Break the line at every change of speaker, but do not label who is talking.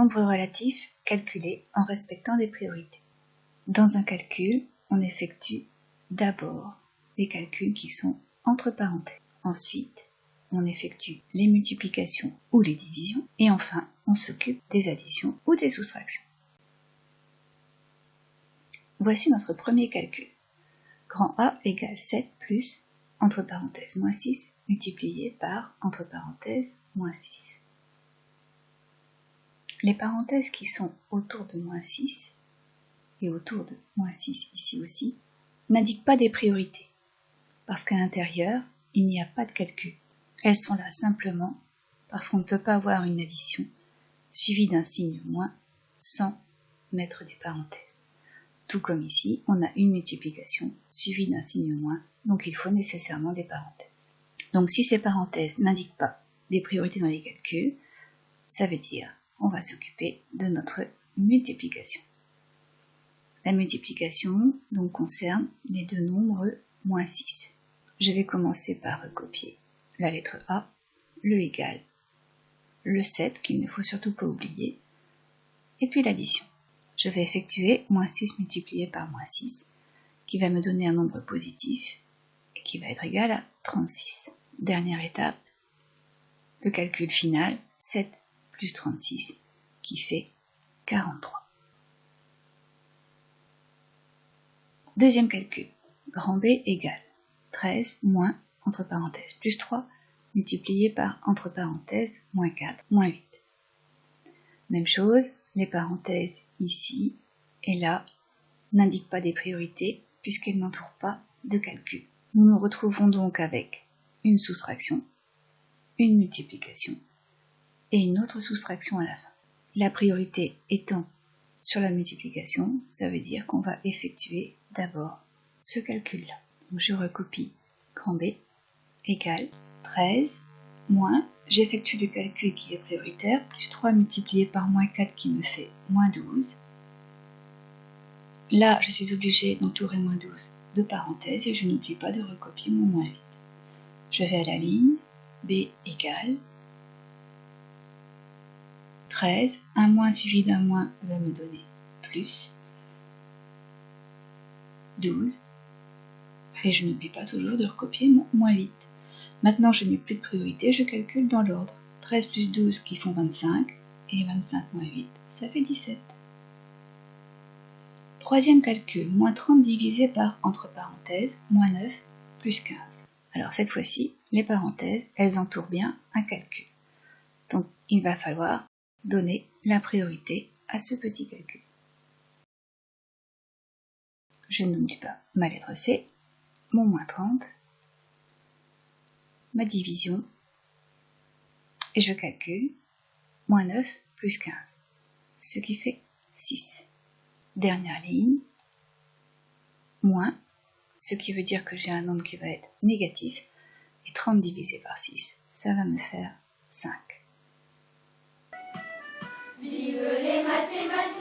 nombre relatif calculé en respectant des priorités. Dans un calcul, on effectue d'abord les calculs qui sont entre parenthèses. Ensuite, on effectue les multiplications ou les divisions. Et enfin, on s'occupe des additions ou des soustractions. Voici notre premier calcul. Grand A égale 7 plus, entre parenthèses, moins 6, multiplié par, entre parenthèses, moins 6. Les parenthèses qui sont autour de moins 6, et autour de moins 6 ici aussi, n'indiquent pas des priorités, parce qu'à l'intérieur, il n'y a pas de calcul. Elles sont là simplement parce qu'on ne peut pas avoir une addition suivie d'un signe moins sans mettre des parenthèses. Tout comme ici, on a une multiplication suivie d'un signe moins, donc il faut nécessairement des parenthèses. Donc si ces parenthèses n'indiquent pas des priorités dans les calculs, ça veut dire qu'on va s'occuper de notre multiplication. La multiplication donc concerne les deux nombres moins 6. Je vais commencer par recopier la lettre A, le égal, le 7 qu'il ne faut surtout pas oublier, et puis l'addition. Je vais effectuer moins 6 multiplié par moins 6, qui va me donner un nombre positif, et qui va être égal à 36. Dernière étape, le calcul final, 7 plus 36, qui fait 43. Deuxième calcul, grand B égale 13 moins, entre parenthèses, plus 3, multiplié par, entre parenthèses, moins 4, moins 8. Même chose, les parenthèses ici et là n'indiquent pas des priorités puisqu'elles n'entourent pas de calcul. Nous nous retrouvons donc avec une soustraction, une multiplication et une autre soustraction à la fin. La priorité étant sur la multiplication, ça veut dire qu'on va effectuer d'abord ce calcul-là. Donc je recopie grand B égale 13 moins, j'effectue le calcul qui est prioritaire, plus 3 multiplié par moins 4 qui me fait moins 12. Là, je suis obligée d'entourer moins 12 de parenthèses et je n'oublie pas de recopier mon moins 8. Je vais à la ligne, B égale 13, un moins suivi d'un moins va me donner plus 12. Et je n'oublie pas toujours de recopier mon moins 8. Maintenant, je n'ai plus de priorité, je calcule dans l'ordre. 13 plus 12 qui font 25, et 25 moins 8, ça fait 17. Troisième calcul, moins 30 divisé par, entre parenthèses, moins 9 plus 15. Alors cette fois-ci, les parenthèses, elles entourent bien un calcul. Donc il va falloir donner la priorité à ce petit calcul. Je n'oublie pas ma lettre C, mon moins 30, ma division, et je calcule moins 9 plus 15, ce qui fait 6. Dernière ligne, moins, ce qui veut dire que j'ai un nombre qui va être négatif, et 30 divisé par 6, ça va me faire 5.
Vive les mathématiques!